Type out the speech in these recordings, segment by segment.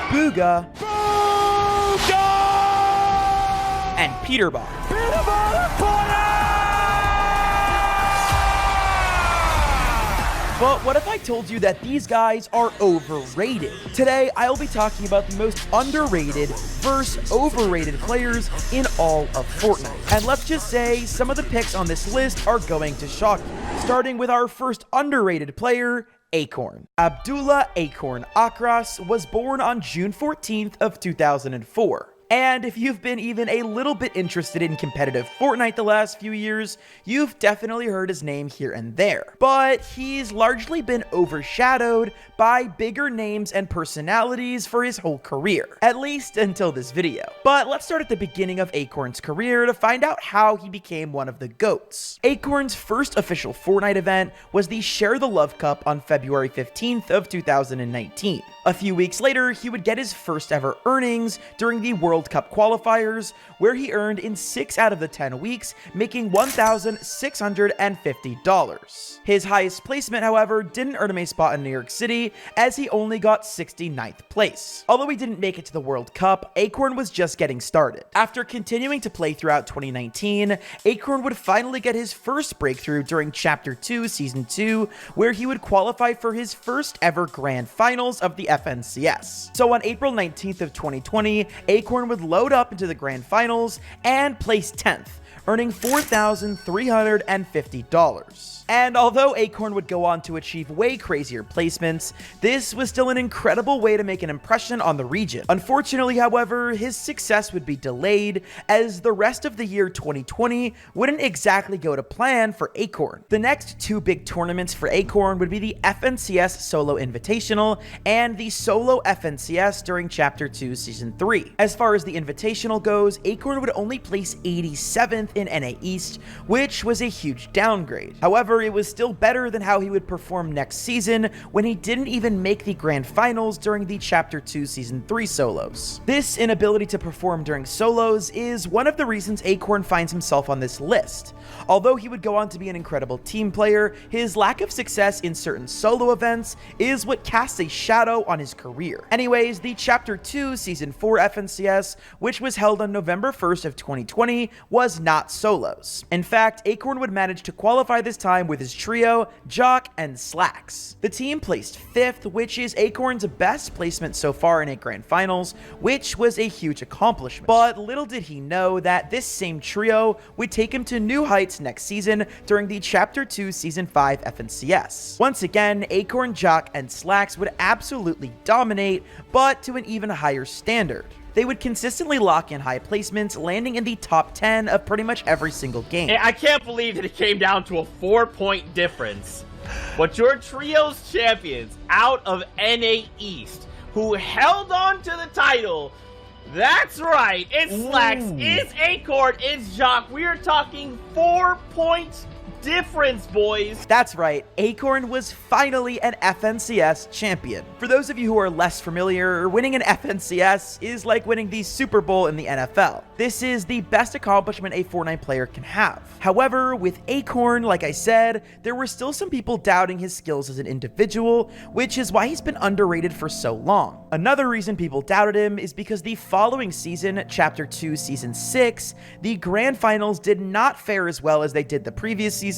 Booga, Booga! and Peterball. But what if I told you that these guys are overrated? Today, I'll be talking about the most underrated versus overrated players in all of Fortnite. And let's just say some of the picks on this list are going to shock you. Starting with our first underrated player, Acorn. Abdullah Acorn Akras was born on June 14th of 2004. And if you've been even a little bit interested in competitive Fortnite the last few years, you've definitely heard his name here and there. But he's largely been overshadowed by bigger names and personalities for his whole career, at least until this video. But let's start at the beginning of Acorn's career to find out how he became one of the GOATs. Acorn's first official Fortnite event was the Share the Love Cup on February 15th of 2019. A few weeks later, he would get his first ever earnings during the World Cup qualifiers, where he earned in 6 out of the 10 weeks, making $1,650. His highest placement, however, didn't earn him a spot in New York City, as he only got 69th place. Although he didn't make it to the World Cup, Acorn was just getting started. After continuing to play throughout 2019, Acorn would finally get his first breakthrough during Chapter 2, Season 2, where he would qualify for his first ever Grand Finals of the FNCS. So on April 19th of 2020, Acorn would load up into the Grand Finals and place 10th, earning $4,350. And although Acorn would go on to achieve way crazier placements, this was still an incredible way to make an impression on the region. Unfortunately, however, his success would be delayed, as the rest of the year 2020 wouldn't exactly go to plan for Acorn. The next two big tournaments for Acorn would be the FNCS Solo Invitational and the Solo FNCS during Chapter 2 Season 3. As far as the Invitational goes, Acorn would only place 87th in NA East, which was a huge downgrade. However, it was still better than how he would perform next season, when he didn't even make the Grand Finals during the Chapter 2 Season 3 solos. This inability to perform during solos is one of the reasons Acorn finds himself on this list. Although he would go on to be an incredible team player, his lack of success in certain solo events is what casts a shadow on his career. Anyways, the Chapter 2 Season 4 FNCS, which was held on November 1st of 2020, was not solos. In fact, Acorn would manage to qualify this time with his trio, Jock, and Slacks. The team placed 5th, which is Acorn's best placement so far in a Grand Finals, which was a huge accomplishment. But little did he know that this same trio would take him to new heights next season during the Chapter 2 Season 5 FNCS. Once again, Acorn, Jock, and Slacks would absolutely dominate, but to an even higher standard. They would consistently lock in high placements, landing in the top 10 of pretty much every single game. I can't believe that it came down to a 4-point difference. But your trio's champions out of NA East, who held on to the title, that's right, it's Slacks, it's Acorn, it's Jock. We are talking 4 points difference, boys. That's right, Acorn was finally an FNCS champion. For those of you who are less familiar, winning an FNCS is like winning the Super Bowl in the NFL. This is the best accomplishment a Fortnite player can have. However, with Acorn, like I said, there were still some people doubting his skills as an individual, which is why he's been underrated for so long. Another reason people doubted him is because the following season, Chapter 2 Season 6, the Grand Finals did not fare as well as they did the previous season,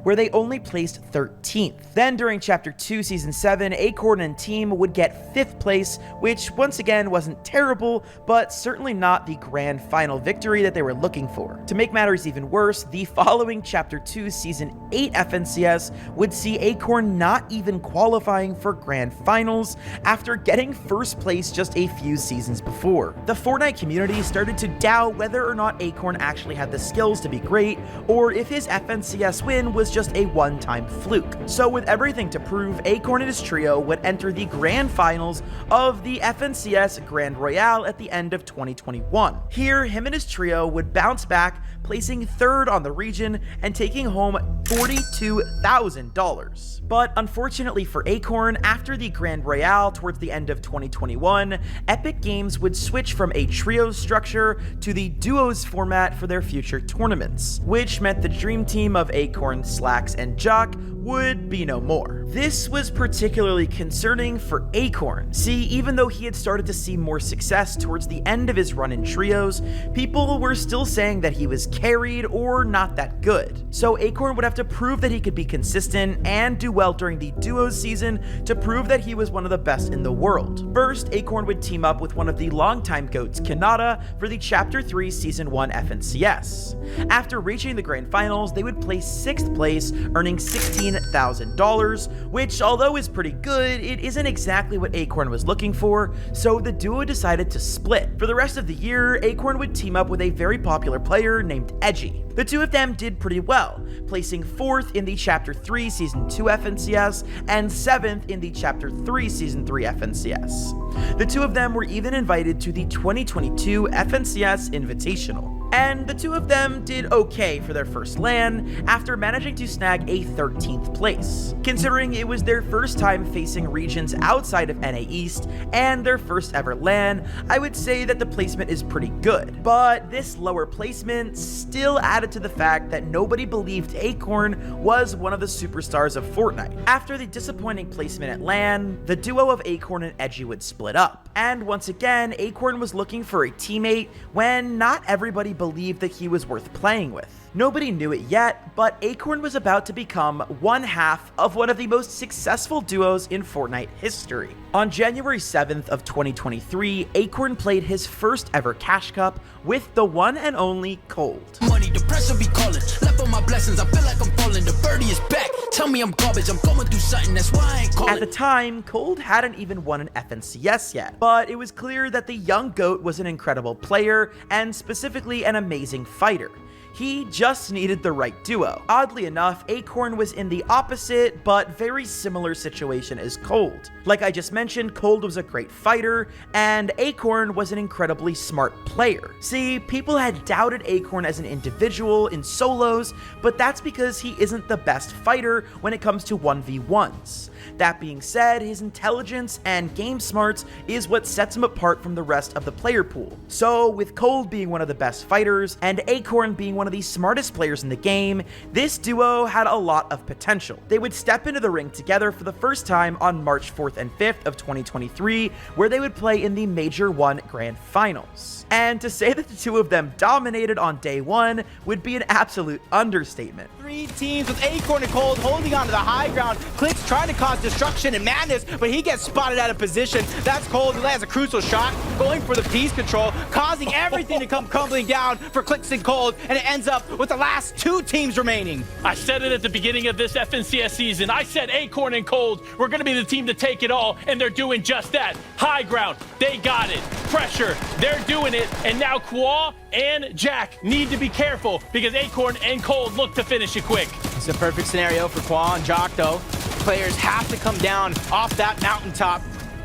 where they only placed 13th. Then during Chapter 2 Season 7, Acorn and team would get 5th place, which once again wasn't terrible, but certainly not the grand final victory that they were looking for. To make matters even worse, the following Chapter 2 Season 8 FNCS would see Acorn not even qualifying for grand finals after getting first place just a few seasons before. The Fortnite community started to doubt whether or not Acorn actually had the skills to be great, or if his FNCS win was just a one-time fluke. So with everything to prove, Acorn and his trio would enter the grand finals of the FNCS Grand Royale at the end of 2021. Here, him and his trio would bounce back, placing 3rd on the region and taking home $42,000. But unfortunately for Acorn, after the Grand Royale towards the end of 2021, Epic Games would switch from a trios structure to the duos format for their future tournaments, which meant the dream team of Acorn Acorn, Slacks, and Jock would be no more. This was particularly concerning for Acorn. See, even though he had started to see more success towards the end of his run in trios, people were still saying that he was carried or not that good. So Acorn would have to prove that he could be consistent and do well during the duos season to prove that he was one of the best in the world. First, Acorn would team up with one of the longtime GOATs, Kanata, for the Chapter 3 Season 1 FNCS. After reaching the grand finals, they would place 6th place, earning $16,000, which, although is pretty good, it isn't exactly what Acorn was looking for, so the duo decided to split. For the rest of the year, Acorn would team up with a very popular player named Edgy. The two of them did pretty well, placing 4th in the Chapter 3 Season 2 FNCS and 7th in the Chapter 3 Season 3 FNCS. The two of them were even invited to the 2022 FNCS Invitational. And the two of them did okay for their first LAN after managing to snag a 13th place. Considering it was their first time facing regions outside of NA East and their first ever LAN, I would say that the placement is pretty good. But this lower placement still added to the fact that nobody believed Acorn was one of the superstars of Fortnite. After the disappointing placement at LAN, the duo of Acorn and Edgy would split up. And once again, Acorn was looking for a teammate when not everybody believed that he was worth playing with. Nobody knew it yet, but Acorn was about to become one half of one of the most successful duos in Fortnite history. On January 7th of 2023, Acorn played his first ever Cash Cup with the one and only Cold. Money, the pressure be calling. Left on my blessings, I feel like I'm falling. The birdie is back. Tell me I'm garbage, I'm going through something, that's why I ain't calling. At the time, Cold hadn't even won an FNCS yet, but it was clear that the young GOAT was an incredible player and specifically an amazing fighter. He just needed the right duo. Oddly enough, Acorn was in the opposite but very similar situation as Cold. Like I just mentioned, Cold was a great fighter, and Acorn was an incredibly smart player. See, people had doubted Acorn as an individual in solos, but that's because he isn't the best fighter when it comes to 1v1s. That being said, his intelligence and game smarts is what sets him apart from the rest of the player pool. So, with Cold being one of the best fighters, and Acorn being one of the smartest players in the game, this duo had a lot of potential. They would step into the ring together for the first time on March 4th and 5th of 2023, where they would play in the Major 1 Grand Finals. And to say that the two of them dominated on day one would be an absolute understatement. Three teams with Acorn and Cold holding on to the high ground. Clicks trying to cause destruction and madness, but he gets spotted out of position. That's Cold, who lands a crucial shot, going for the piece control, causing everything to come crumbling down for Clicks and Cold, and it ends up with the last two teams remaining. I said it at the beginning of this FNCS season. I said Acorn and Cold were going to be the team to take it all, and they're doing just that. High ground, they got it. Pressure, they're doing it. And now Kwa and Jack need to be careful because Acorn and Cold look to finish it quick. It's a perfect scenario for Kwa and Jock, though. Players have to come down off that mountaintop.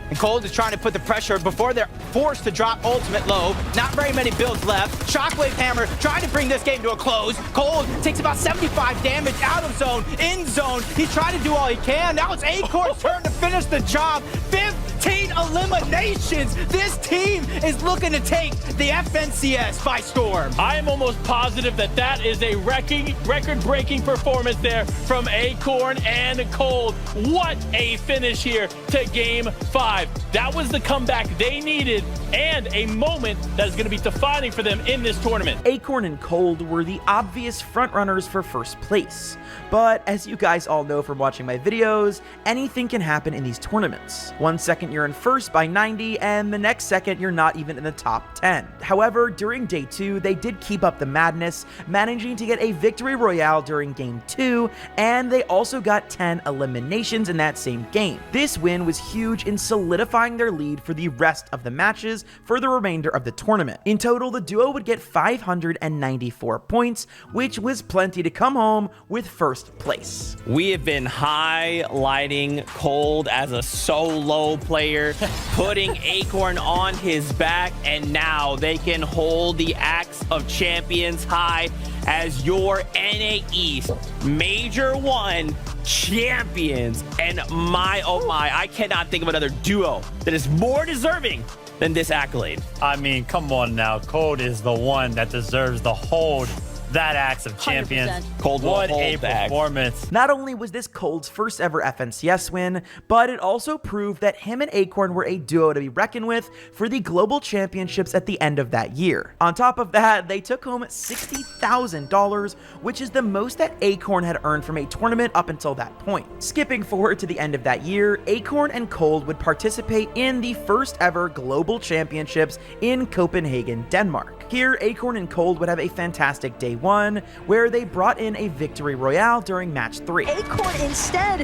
And Cold is trying to put the pressure before they're forced to drop ultimate low. Not very many builds left. Shockwave Hammer trying to bring this game to a close. Cold takes about 75 damage out of zone, in zone. He's trying to do all he can. Now it's Acorn's turn to finish the job. 15 eliminations. This team is looking to take the FNCS by storm. I am almost positive that that is a record-breaking performance there from Acorn and Cold. What a finish here to Game 5. That was the comeback they needed and a moment that is going to be defining for them in this tournament. Acorn and Cold were the obvious frontrunners for first place, but as you guys all know from watching my videos, anything can happen in these tournaments. 1 second you're in first by 90, and the next second you're not even in the top 10. However, during day 2, they did keep up the madness, managing to get a victory royale during game 2, and they also got 10 eliminations in that same game. This win was huge in solidifying their lead for the rest of the matches for the remainder of the tournament. In total, the duo would get 594 points, which was plenty to come home with first place. We have been highlighting Cold as a solo player, putting Acorn on his back, and now they can hold the axe of champions high as your NA East Major 1 champions. And my, oh my, I cannot think of another duo that is more deserving than this accolade. I mean, come on now. Cold is the one that deserves the hold that axe of champions. 100%. Cold, what a hold back. performance. Not only was this Cold's first ever FNCS win, but it also proved that him and Acorn were a duo to be reckoned with for the global championships at the end of that year. On top of that, they took home $60,000, which is the most that Acorn had earned from a tournament up until that point. Skipping forward to the end of that year, Acorn and Cold would participate in the first ever global championships in Copenhagen, Denmark. Here, Acorn and Cold would have a fantastic day one, where they brought in a victory royale during match 3. Acorn instead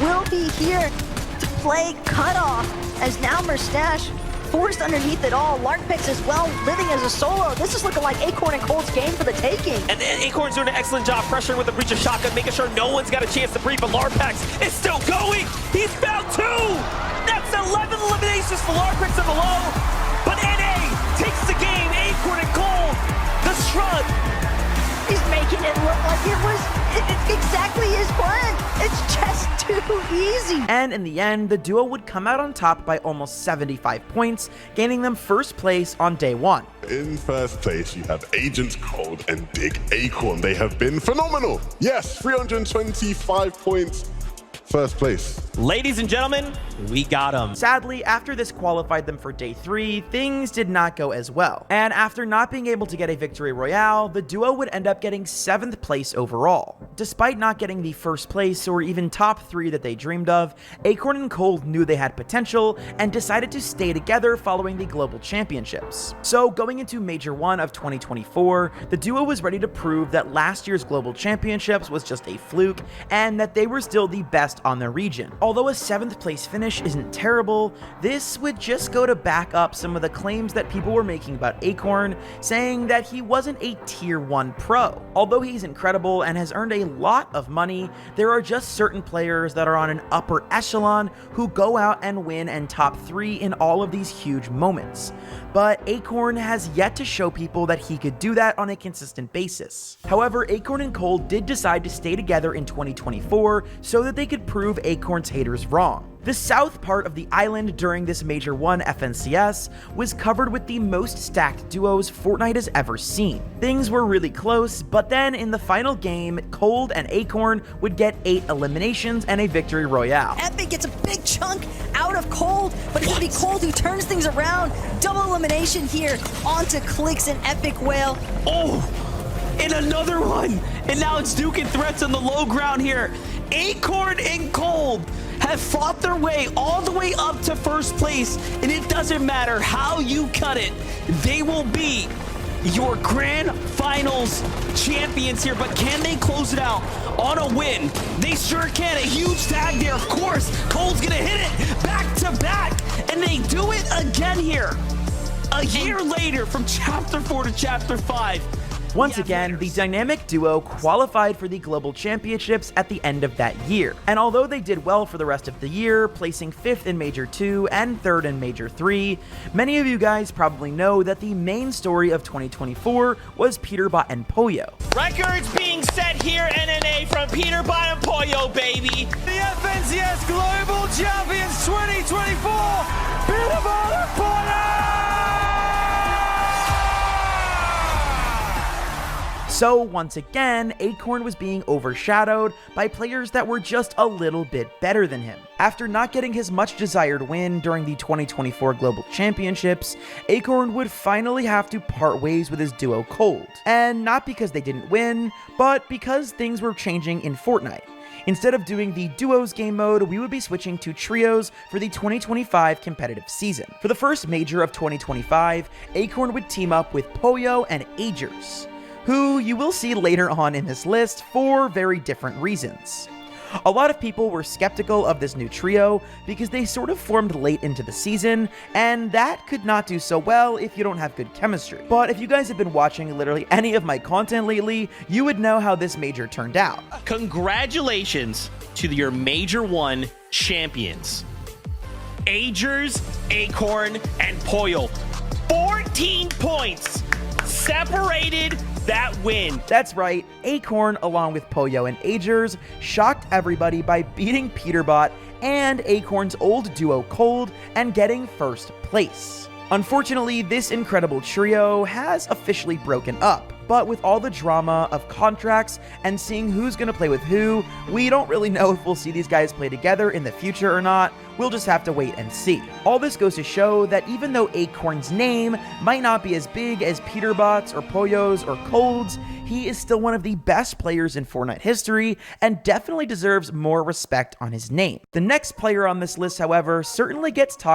will be here to play cutoff, as now Merstache forced underneath it all. Larkpix as well, living as a solo. This is looking like Acorn and Cold's game for the taking. And Acorn's doing an excellent job pressuring with the breach of shotgun, making sure no one's got a chance to breathe, but Larkpix is still going! He's found 2! That's 11 eliminations for Larkpix and below, but NA takes the game. Acorn and Cold, the shrug. He's making it look like it was exactly his plan. It's just too easy. And in the end, the duo would come out on top by almost 75 points, gaining them first place on day 1. In first place, you have Agent Cold and Big Acorn. They have been phenomenal. Yes, 325 points. First place. Ladies and gentlemen, we got him. Sadly, after this qualified them for day 3, things did not go as well. And after not being able to get a victory royale, the duo would end up getting 7th place overall. Despite not getting the first place or even top 3 that they dreamed of, Acorn and Cold knew they had potential and decided to stay together following the global championships. So going into Major 1 of 2024, the duo was ready to prove that last year's global championships was just a fluke and that they were still the best on their region. Although a 7th place finish isn't terrible, this would just go to back up some of the claims that people were making about Acorn, saying that he wasn't a tier 1 pro. Although he's incredible and has earned a lot of money, there are just certain players that are on an upper echelon who go out and win and top 3 in all of these huge moments. But Acorn has yet to show people that he could do that on a consistent basis. However, Acorn and Cold did decide to stay together in 2024 so that they could prove Acorn's haters wrong. The south part of the island during this Major 1 FNCS was covered with the most stacked duos Fortnite has ever seen. Things were really close, but then in the final game, Cold and Acorn would get 8 eliminations and a victory royale. Epic gets a big chunk out of Cold, but it's gonna be Cold who turns things around. Double elimination here onto Clicks and Epic Whale. Oh, and another one. And now it's Duke and Threats on the low ground here. Acorn and Cold have fought their way all the way up to first place, and it doesn't matter how you cut it, they will be your grand finals champions here. But can they close it out on a win? They sure can. A huge tag there, of course. Cold's gonna hit it back to back, and they do it again here. A year later, from chapter 4 to chapter 5. Once again, the dynamic duo qualified for the global championships at the end of that year. And although they did well for the rest of the year, placing 5th in Major 2 and 3rd in Major 3, many of you guys probably know that the main story of 2024 was Peterbot and Poyo. Records being set here, NNA, from Peterbot and Poyo, baby. The FNCS Global Champions 2024, Peterbot and Poyo! So once again, Acorn was being overshadowed by players that were just a little bit better than him. After not getting his much desired win during the 2024 Global Championships, Acorn would finally have to part ways with his duo Cold. And not because they didn't win, but because things were changing in Fortnite. Instead of doing the duos game mode, we would be switching to trios for the 2025 competitive season. For the first major of 2025, Acorn would team up with Poyo and Agers, who you will see later on in this list for very different reasons. A lot of people were skeptical of this new trio because they sort of formed late into the season, and that could not do so well if you don't have good chemistry. But if you guys have been watching literally any of my content lately, you would know how this major turned out. Congratulations to your Major 1 champions. Agers, Acorn, and Poyo. 14 points separated that win. That's right, Acorn, along with Poyo and Agers, shocked everybody by beating Peterbot and Acorn's old duo Cold and getting first place. Unfortunately, this incredible trio has officially broken up, but with all the drama of contracts and seeing who's going to play with who, we don't really know if we'll see these guys play together in the future or not. We'll just have to wait and see. All this goes to show that even though Acorn's name might not be as big as Peterbots or Pollos or Colds, he is still one of the best players in Fortnite history and definitely deserves more respect on his name. The next player on this list, however, certainly gets talked